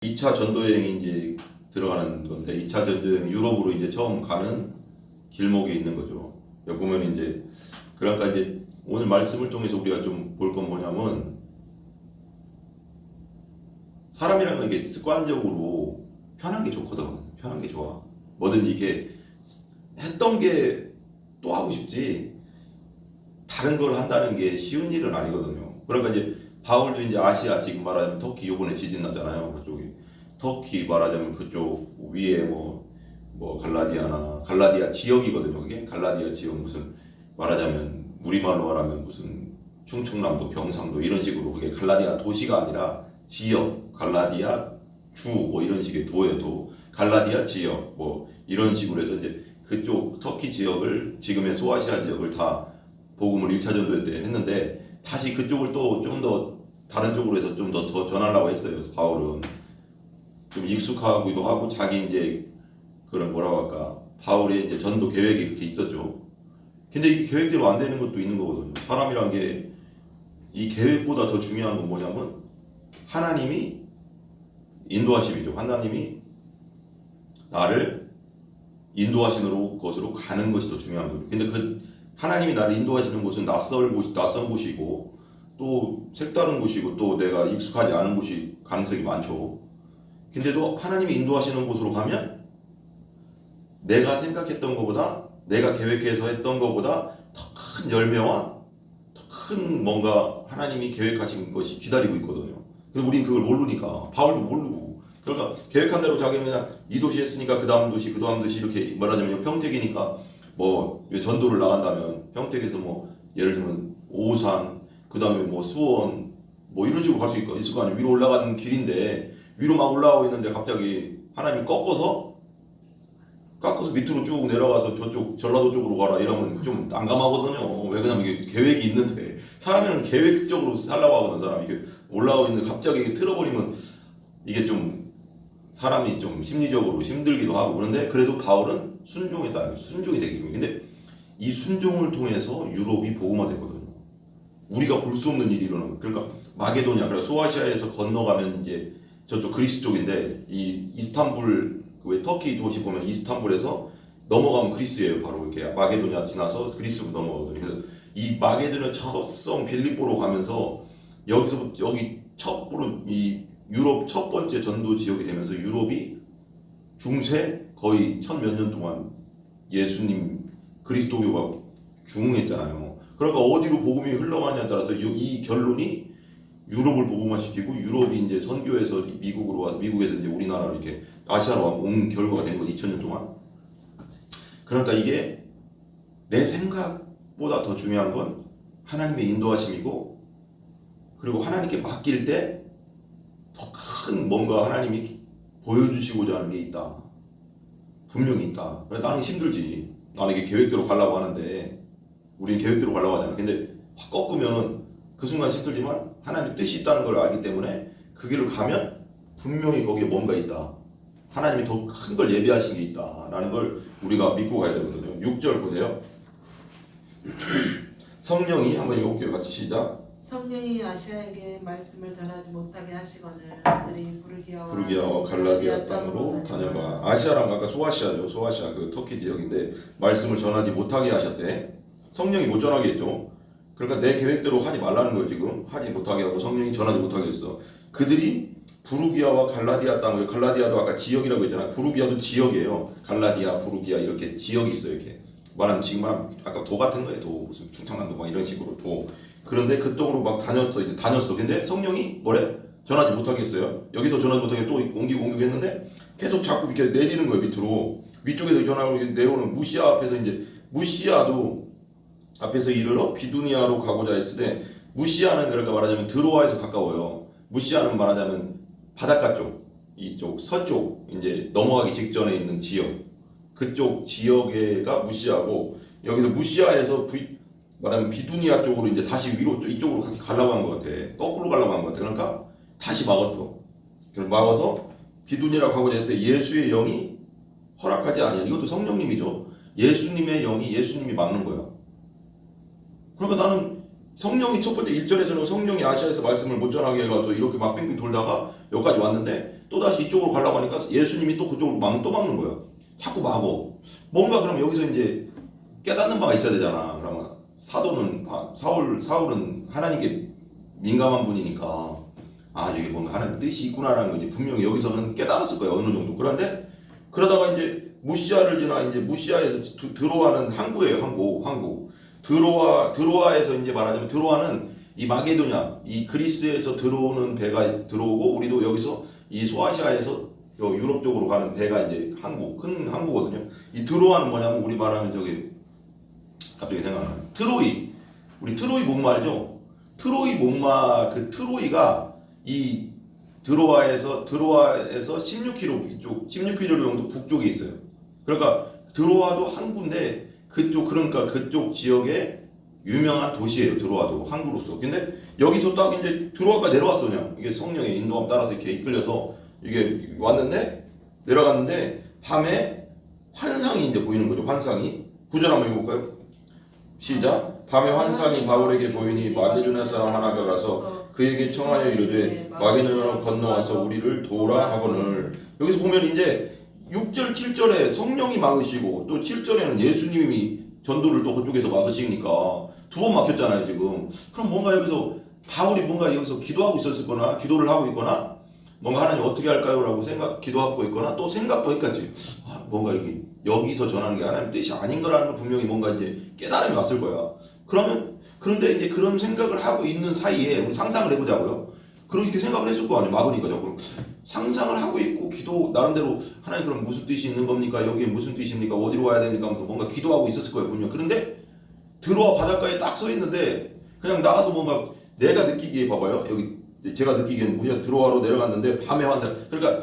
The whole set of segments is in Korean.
2차 전도 여행이 이제 들어가는 건데 2차 전도 여행 유럽으로 이제 처음 가는 길목에 있는 거죠. 여기 보면 이제 그러니까 이제 오늘 말씀을 통해서 우리가 좀 볼 건 뭐냐면 사람이라는 건 이게 습관적으로 편한 게 좋거든. 편한 게 좋아. 뭐든지 이게 했던 게 또 하고 싶지 다른 걸 한다는 게 쉬운 일은 아니거든요. 그러니까 이제 바울도 이제 아시아 지금 말하자면 터키 요번에 지진 나잖아요. 그쪽이 터키 말하자면 그쪽 위에 뭐 갈라디아 지역이거든요. 그게 갈라디아 지역 무슨 말하자면 우리말로 말하면 무슨 충청남도 경상도 이런 식으로 그게 갈라디아 도시가 아니라 지역 갈라디아 주 뭐 이런 식의 도예요. 도 갈라디아 지역 뭐 이런 식으로 해서 이제 그쪽 터키 지역을 지금의 소아시아 지역을 다 복음을 1차 전도 때 했는데 다시 그쪽을 또 좀 더 다른 쪽으로 해서 좀 더 전하려고 했어요. 그래서 바울은 좀 익숙하기도 하고 자기 이제 그런 뭐라고 할까 바울의 이제 전도 계획이 그렇게 있었죠. 근데 이게 계획대로 안 되는 것도 있는 거거든요. 사람이란 게 이 계획보다 더 중요한 건 뭐냐면 하나님이 인도하심이죠. 하나님이 나를 인도하시는 곳으로 가는 것이 더 중요한 거죠. 근데 그 하나님이 나를 인도하시는 곳은 낯선 곳이고 또 색다른 곳이고 또 내가 익숙하지 않은 곳이 가능성이 많죠. 근데도 하나님이 인도하시는 곳으로 가면 내가 생각했던 것보다 내가 계획해서 했던 것보다 더 큰 열매와 더 큰 뭔가 하나님이 계획하신 것이 기다리고 있거든요. 근데 우리는 그걸 모르니까 바울도 모르고 그러니까 계획한 대로 자기는 그냥 이 도시 했으니까 그 다음 도시 이렇게 말하자면 평택이니까 뭐 전도를 나간다면 평택에서 뭐 예를 들면 오산 그 다음에 뭐 수원 뭐 이런 식으로 갈 수 있을 거 아니에요. 위로 올라가는 길인데 위로 막 올라가고 있는데 갑자기 하나님이 꺾어서 밑으로 쭉 내려가서 저쪽 전라도 쪽으로 가라 이러면 좀 난감하거든요. 왜 그러냐면 이게 계획이 있는데 사람은 계획적으로 살라고 하거든. 사람이 이게 올라가고 있는데 갑자기 이게 틀어버리면 이게 좀 사람이 좀 심리적으로 힘들기도 하고 그런데 그래도 바울은 순종했다. 순종이 되게 중요해. 근데 이 순종을 통해서 유럽이 복음화됐거든요. 우리가 볼 수 없는 일이 일어나는 거예요. 그러니까 마게도냐, 그러니까 소아시아에서 건너가면 이제 저쪽 그리스 쪽인데 이 이스탄불 왜 터키 도시 보면 이스탄불에서 넘어가면 그리스예요. 바로 이렇게 마게도냐 지나서 그리스로 넘어가거든요. 그래서 이 마게도냐 첫성 빌립보로 가면서 여기서부터 여기 이 유럽 첫 번째 전도 지역이 되면서 유럽이 중세 거의 1000몇 년 동안 예수님 그리스도교가 중흥했잖아요. 그러니까 어디로 복음이 흘러가냐에 따라서 이 결론이 유럽을 복음화시키고 유럽이 이제 선교에서 미국으로 와 미국에서 이제 우리나라로 이렇게 아시아로 온 결과가 된 거지 2000년 동안. 그러니까 이게 내 생각보다 더 중요한 건 하나님의 인도하심이고 그리고 하나님께 맡길 때 더 큰 뭔가 하나님이 보여주시고자 하는 게 있다. 분명히 있다. 그래 나는 힘들지. 나는 이게 계획대로 가려고 하는데 우리는 계획대로 가려고 하잖아. 근데 확 꺾으면 그 순간 힘들지만 하나님의 뜻이 있다는 걸 알기 때문에 그 길을 가면 분명히 거기에 뭔가 있다. 하나님이 더 큰 걸 예비하신 게 있다라는 걸 우리가 믿고 가야 되거든요. 6절 보세요. 성령이 한번 읽어볼게요. 같이 시작. 성령이 아시아에게 말씀을 전하지 못하게 하시거늘 그들이 부르기아와 갈라디아 땅으로 다녀가. 아시아랑 아까 소아시아죠. 소아시아 그 터키 지역인데 말씀을 전하지 못하게 하셨대. 성령이 못 전하게 했죠. 그러니까 내 계획대로 하지 말라는 거예요. 지금 하지 못하게 하고 성령이 전하지 못하게 했어. 그들이 부르기아와 갈라디아 땅, 갈라디아도 아까 지역이라고 했잖아. 부르기아도 지역이에요. 갈라디아, 부르기아 이렇게 지역이 있어요. 이렇게 말하면 지금 말하면 아까 도 같은 거예요. 도 무슨 충청남도 막 이런 식으로 도. 그런데 그쪽으로 막 다녔어. 근데 성령이 뭐래? 전하지 못하게 했어요. 여기서 전하지 못하게 또 옮기고 했는데 계속 자꾸 이렇게 내리는 거예요. 밑으로. 위쪽에서 전하고 내려오는 무시아 앞에서 이제 무시아도 앞에서 이르러 비두니아로 가고자 했을 때 무시아는 그러니까 말하자면 드로아에서 가까워요. 무시아는 말하자면 바닷가 쪽, 이쪽 서쪽 이제 넘어가기 직전에 있는 지역 그쪽 지역에가 무시아고 여기서 무시아에서 말하면 비두니아 쪽으로 이제 다시 위로 이쪽으로 가려고 한 것 같아. 거꾸로 가려고 한 것 같아. 그러니까 다시 막았어. 막아서 비두니아라고 하고자 했어요. 예수의 영이 허락하지 아니야. 이것도 성령님이죠. 예수님의 영이 예수님이 막는 거야. 그러니까 나는 성령이 첫 번째 1절에서는 성령이 아시아에서 말씀을 못 전하게 해가지고 이렇게 막 뺑뺑 돌다가 여기까지 왔는데 또다시 이쪽으로 가려고 하니까 예수님이 또 그쪽으로 또 막는 거야. 자꾸 막어. 뭔가 그럼 여기서 이제 깨닫는 바가 있어야 되잖아. 그러면 사울은 하나님께 민감한 분이니까 아 여기 뭔가 하나님 뜻이 있구나라는 거지. 분명히 여기서는 깨달았을 거야 어느 정도. 그런데 그러다가 이제 무시아를 지나 이제 무시아에서 드로아는 항구예요. 항구. 드로아에서 이제 말하자면 드로아는 이 마게도냐 이 그리스에서 들어오는 배가 들어오고 우리도 여기서 이 소아시아에서 유럽 쪽으로 가는 배가 이제 큰 항구거든요. 이 드로아는 뭐냐면 우리 말하면 저기 갑자기 생각나는 우리 트로이 목마 알죠? 트로이 목마 그 트로이가 이 드로아에서 16km 이쪽 16km 정도 북쪽에 있어요. 그러니까 드로아도 항구인데 그러니까 그쪽 지역에 유명한 도시예요. 드로아도 항구로서. 근데 여기서 딱 이제 드로아가 내려왔어 그냥 이게 성령의 인도함 따라서 이렇게 이끌려서 이게 왔는데 내려갔는데 밤에 환상이 이제 보이는 거죠. 환상이 9절 한번 읽어볼까요? 시작. 밤에 환상이 바울에게 보이니 마게도냐 사람 하나가 가서 그에게 청하여 이르되 마게도냐로 건너와서 우리를 도우라 하거늘. 여기서 보면 이제 6절 7절에 성령이 막으시고 또 7절에는 예수님이 전도를 또 그쪽에서 막으시니까 두 번 막혔잖아요 지금. 그럼 뭔가 여기서 바울이 뭔가 여기서 기도하고 있었을 거나 기도를 하고 있거나 뭔가 하나님 어떻게 할까요? 라고 기도하고 있거나 또 생각도 했겠지. 뭔가 여기서 전하는 게 하나님 뜻이 아닌 거라는 걸 분명히 뭔가 이제 깨달음이 왔을 거야. 그런데 이제 그런 생각을 하고 있는 사이에 우리 상상을 해보자고요. 그렇게 생각을 했을 거 아니에요. 막으니까요. 그럼 상상을 하고 있고 기도 나름대로 하나님 그럼 무슨 뜻이 있는 겁니까? 여기에 무슨 뜻입니까? 어디로 와야 됩니까? 하면서 뭔가 기도하고 있었을 거예요. 분명. 그런데 들어와 바닷가에 딱 서 있는데 그냥 나가서 뭔가 내가 느끼기에 봐봐요. 여기 제가 느끼기에는 무시하 들어와로 내려갔는데 밤에 환상. 그러니까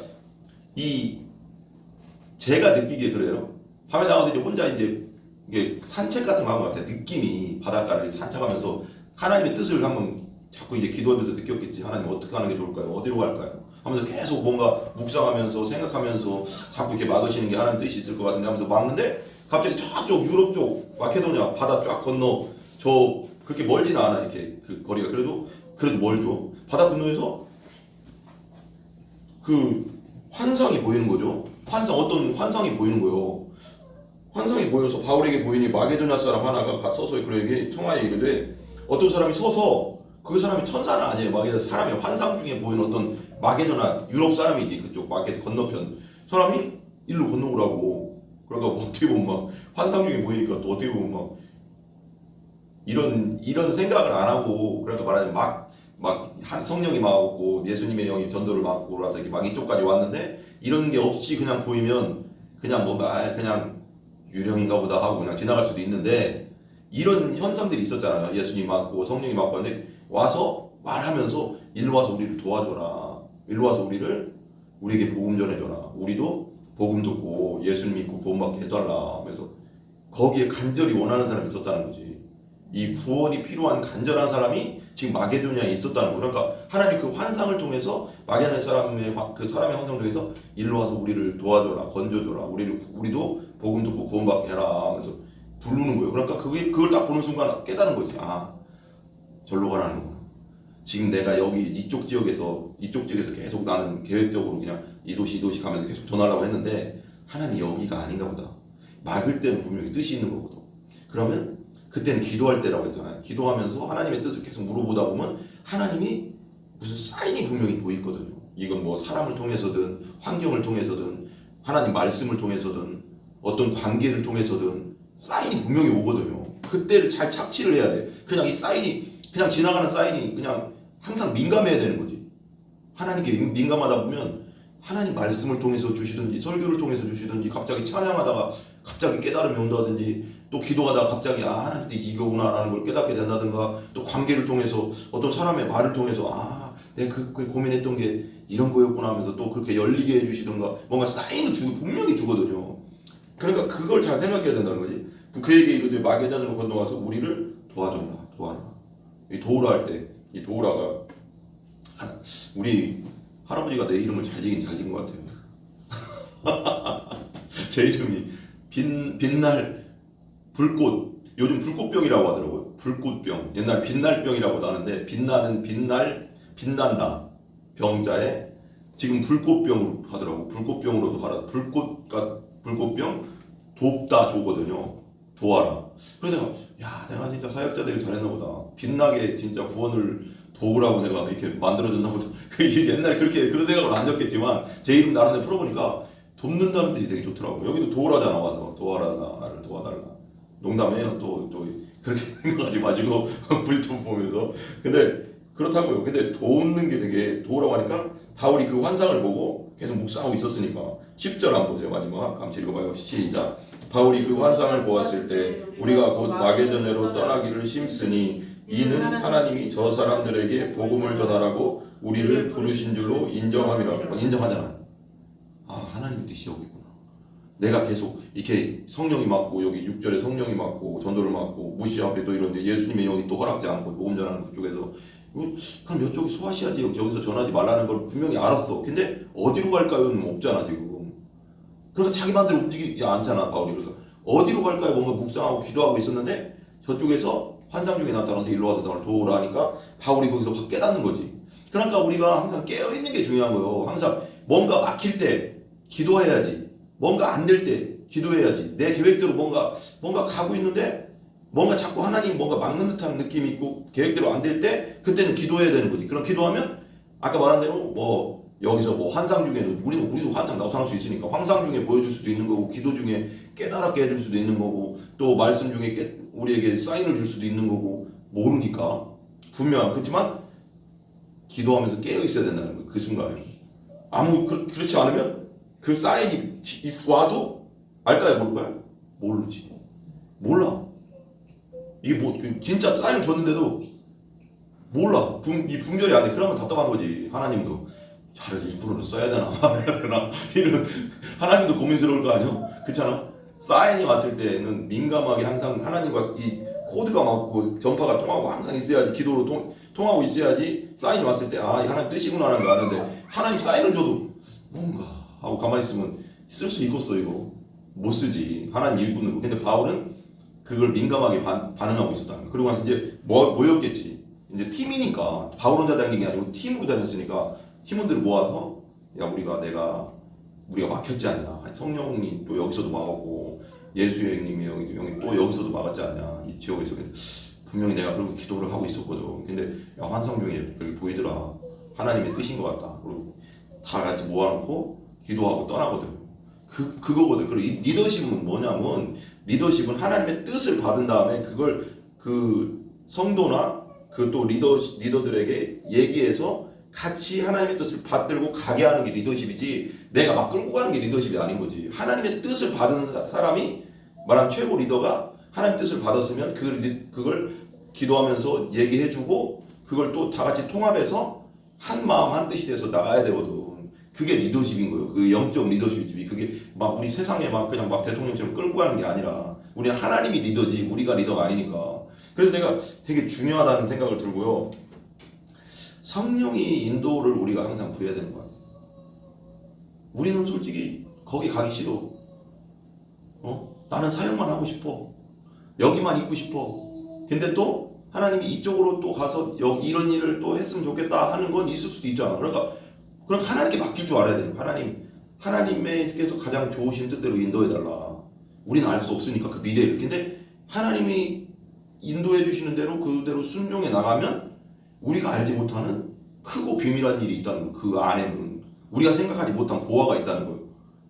제가 느끼기에 그래요. 밤에 나가서 이제 혼자 이제 이게 산책 같은 거 한 것 같아요. 느낌이 바닷가를 산책하면서 하나님의 뜻을 한번 자꾸 이제 기도하면서 느꼈겠지. 하나님 어떻게 하는 게 좋을까요? 어디로 갈까요? 하면서 계속 뭔가 묵상하면서 생각하면서 자꾸 이렇게 막으시는 게 하나님 뜻이 있을 것 같은데 하면서 막는데 갑자기 저쪽 유럽 쪽 마케도냐 바다 쫙 건너 그렇게 멀지는 않아 이렇게 그 거리가 그래도 멀죠. 바다 건너에서 그 환상이 보이는 거죠. 어떤 환상이 보이는 거예요. 환상이 보여서 바울에게 보이니 마게도냐 사람 하나가 서서 그에게 청하여 이르되 어떤 사람이 서서 그 사람이 천사는 아니에요. 마게도냐 사람이 환상 중에 보이는 어떤 마게도냐 유럽 사람이지 그쪽 마게도 건너편 사람이 일로 건너오라고. 그러니까 뭐 어떻게 보면 막 환상 중에 보이니까 또 어떻게 보면 막 이런 생각을 안 하고 그러니까 말하자면 막 성령이 막았고 예수님의 영이 전도를 막고 그래서 이렇게 막 이쪽까지 왔는데 이런 게 없이 그냥 보이면 그냥 뭔가 그냥 유령인가 보다 하고 그냥 지나갈 수도 있는데 이런 현상들이 있었잖아요. 예수님 맞고 성령이 맞고 하는데 와서 말하면서 일로 와서 우리를 도와줘라. 일로 와서 우리에게 복음 전해줘라. 우리도 복음 듣고 예수님 믿고 구원받게 해달라 하면서 거기에 간절히 원하는 사람이 있었다는 거지. 이 구원이 필요한 간절한 사람이 지금 마게도냐에 있었다는 거. 그러니까 하나님 그 환상을 통해서 마게도냐 사람의 환상 중에서 일로 와서 우리를 도와줘라, 건져줘라, 우리도 복음 듣고 구원받게 해라 하면서 부르는 거예요. 그러니까 그걸 딱 보는 순간 깨닫는 거지. 절로 가라는 거구나. 지금 내가 여기 이쪽 지역에서 계속 나는 계획적으로 그냥 이 도시 가면서 계속 전하려고 했는데 하나님이 여기가 아닌가 보다. 막을 때는 분명히 뜻이 있는 거거든. 그러면 그때는 기도할 때라고 했잖아요. 기도하면서 하나님의 뜻을 계속 물어보다 보면 하나님이 무슨 사인이 분명히 보이거든요. 이건 뭐 사람을 통해서든 환경을 통해서든 하나님 말씀을 통해서든 어떤 관계를 통해서든 사인이 분명히 오거든요. 그때를 잘 착취를 해야 돼. 그냥 이 사인이 그냥 지나가는 사인이 그냥 항상 민감해야 되는 거지. 하나님께 민감하다 보면 하나님 말씀을 통해서 주시든지 설교를 통해서 주시든지 갑자기 찬양하다가 갑자기 깨달음이 온다든지 또 기도하다가 갑자기 하나님 뜻이 이거구나 라는 걸 깨닫게 된다든가 또 관계를 통해서 어떤 사람의 말을 통해서 내가 그 고민했던 게 이런 거였구나 하면서 또 그렇게 열리게 해주시든가 뭔가 사인을 분명히 주거든요. 그러니까 그걸 잘 생각해야 된다는 거지. 그에게 이르되 마게도냐로 건너와서 우리를 도와라. 이 도우라 할 때 이 도우라가 우리 할아버지가 내 이름을 잘 지은 것 같아요. 제 이름이 빛날 불꽃, 요즘 불꽃병이라고 하더라고요. 불꽃병. 옛날 빛날병이라고 하는데 빛난다 병자에 지금 불꽃병으로 하더라고. 불꽃병으로도 하라. 불꽃병 돕다 조거든요. 도와라. 그래서 내가 진짜 사역자들이 잘했나 보다. 빛나게 진짜 구원을 도우라고 내가 이렇게 만들어졌나 보다. 옛날에 그런 생각을 안 적겠지만 제 이름 나름대로 풀어보니까 돕는다는 뜻이 되게 좋더라고. 여기도 도우라잖아. 와서 도와라, 나를 도와달라. 농담해요. 또 그렇게 생각하지 마시고 불좀 보면서. 근데 그렇다고요. 근데 돕는 게 되게 도우라고 하니까 바울이 그 환상을 보고 계속 묵상하고 있었으니까 10절 한번 보세요. 마지막 같이 읽어봐요. 시작. 바울이 그 환상을 보았을 때 우리가 곧 마게도냐로 떠나기를 심쓰니 이는 하나님이 저 사람들에게 복음을 전하라고 우리를 부르신 줄로 인정함이라고. 인정하잖아. 하나님 뜻이 여기 있구나. 내가 계속 이렇게 성령이 맡고 여기 6절에 성령이 맡고 전도를 맡고 무시하고 또 이런데 예수님의 영이 또 허락지 않고 복음 전하는 그쪽에서 그럼 이쪽이 소아시아 지역 여기서 전하지 말라는 걸 분명히 알았어. 근데 어디로 갈까요는 없잖아 지금. 그러니까 자기 마음대로 움직이지 않잖아 바울이. 그래서 어디로 갈까요? 뭔가 묵상하고 기도하고 있었는데 저쪽에서 환상 중에 나타나서 일로 와서 나를 도우라 하니까 바울이 거기서 확 깨닫는 거지. 그러니까 우리가 항상 깨어있는 게 중요한 거예요. 항상 뭔가 막힐 때 기도해야지. 뭔가 안 될 때 기도해야지. 내 계획대로 뭔가 가고 있는데 뭔가 자꾸 하나님 뭔가 막는 듯한 느낌이 있고 계획대로 안 될 때 그때는 기도해야 되는 거지. 그럼 기도하면 아까 말한 대로 여기서 환상 중에는 우리도 환상 나타날 수 있으니까 환상 중에 보여줄 수도 있는 거고 기도 중에 깨달았게 해줄 수도 있는 거고 또 말씀 중에 우리에게 사인을 줄 수도 있는 거고 모르니까 분명 그렇지만 기도하면서 깨어 있어야 된다는 거예요. 그 순간에 그렇지 않으면 그 사인이 와도 알까요 모를까요? 모르지. 몰라. 이게 진짜 사인을 줬는데도 몰라. 이 분별이 안 돼. 그러면 답답한 거지. 하나님도 차라리 2%를 써야 되나 말아야 되나 이런 하나님도 고민스러울 거 아니요? 그렇잖아. 사인이 왔을 때는 민감하게 항상 하나님과 이 코드가 맞고 전파가 통하고 항상 있어야지. 기도로 통하고 있어야지. 사인이 왔을 때 이 하나님 뜻이구나 하는 거 아는데 하나님 사인을 줘도 뭔가 하고 가만히 있으면 쓸 수 있겠어. 이거 못 쓰지. 하나님 일꾼으로. 근데 바울은 그걸 민감하게 반응하고 있었다는 거야. 그리고 나서 이제 뭐였겠지. 이제 팀이니까 바울 혼자 다닌 게 아니고 팀으로 다녔으니까 팀원들을 모아서 우리가 막혔지 않냐. 성령이 또 여기서도 막았고 예수의 형님이 영이 또 여기서도 막았지 않냐. 이 지역에서 분명히 내가 그렇게 기도를 하고 있었거든. 근데 환상 중에 그렇게 보이더라. 하나님의 뜻인 것 같다. 그리고 다 같이 모아놓고 기도하고 떠나거든. 그거거든. 그리고 리더십은 뭐냐면 리더십은 하나님의 뜻을 받은 다음에 그걸 그 성도나 그 또 리더들에게 얘기해서 같이 하나님의 뜻을 받들고 가게 하는 게 리더십이지 내가 막 끌고 가는 게 리더십이 아닌 거지. 하나님의 뜻을 받은 사람이 말한 최고 리더가 하나님의 뜻을 받았으면 그걸 기도하면서 얘기해주고 그걸 또 다 같이 통합해서 한 마음 한 뜻이 돼서 나가야 되거든. 그게 리더십인 거예요. 그 영적 리더십이지. 그게 막 우리 세상에 그냥 대통령처럼 끌고 가는 게 아니라 우리는 하나님이 리더지 우리가 리더가 아니니까. 그래서 내가 되게 중요하다는 생각을 들고요. 성령이 인도를 우리가 항상 부려야 되는 것 같아요. 우리는 솔직히 거기 가기 싫어. 나는 사역만 하고 싶어. 여기만 있고 싶어. 근데 또 하나님이 이쪽으로 또 가서 이런 일을 또 했으면 좋겠다 하는 건 있을 수도 있잖아. 그러니까 하나님께 맡길 줄 알아야 되는 거야. 하나님께서 가장 좋으신 뜻대로 인도해달라. 우리는 알 수 없으니까 그 미래를. 근데 하나님이 인도해 주시는 대로 그대로 순종해 나가면 우리가 알지 못하는 크고 비밀한 일이 있다는 거예요. 그 안에는 우리가 생각하지 못한 보화가 있다는 거예요.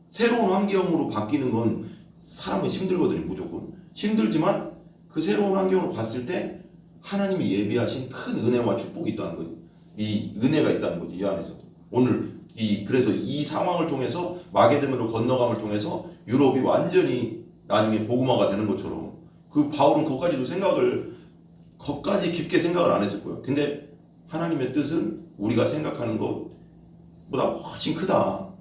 새로운 환경으로 바뀌는 건 사람은 힘들거든요. 무조건 힘들지만 그 새로운 환경으로 갔을 때 하나님이 예비하신 큰 은혜와 축복이 있다는 거예요. 이 은혜가 있다는 거지. 이 안에서 오늘 그래서 이 상황을 통해서 마게도냐로 건너감을 통해서 유럽이 완전히 나중에 복음화가 되는 것처럼 그 바울은 거기까지 깊게 생각을 안 했을 거예요. 근데 하나님의 뜻은 우리가 생각하는 것보다 훨씬 크다.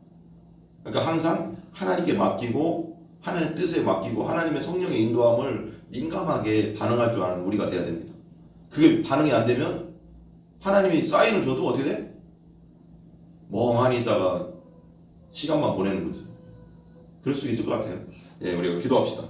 그러니까 항상 하나님께 맡기고 하나님의 뜻에 맡기고 하나님의 성령의 인도함을 민감하게 반응할 줄 아는 우리가 돼야 됩니다. 그게 반응이 안 되면 하나님이 사인을 줘도 어떻게 돼? 멍하니 있다가 시간만 보내는 거지. 그럴 수 있을 것 같아요. 우리가 기도합시다.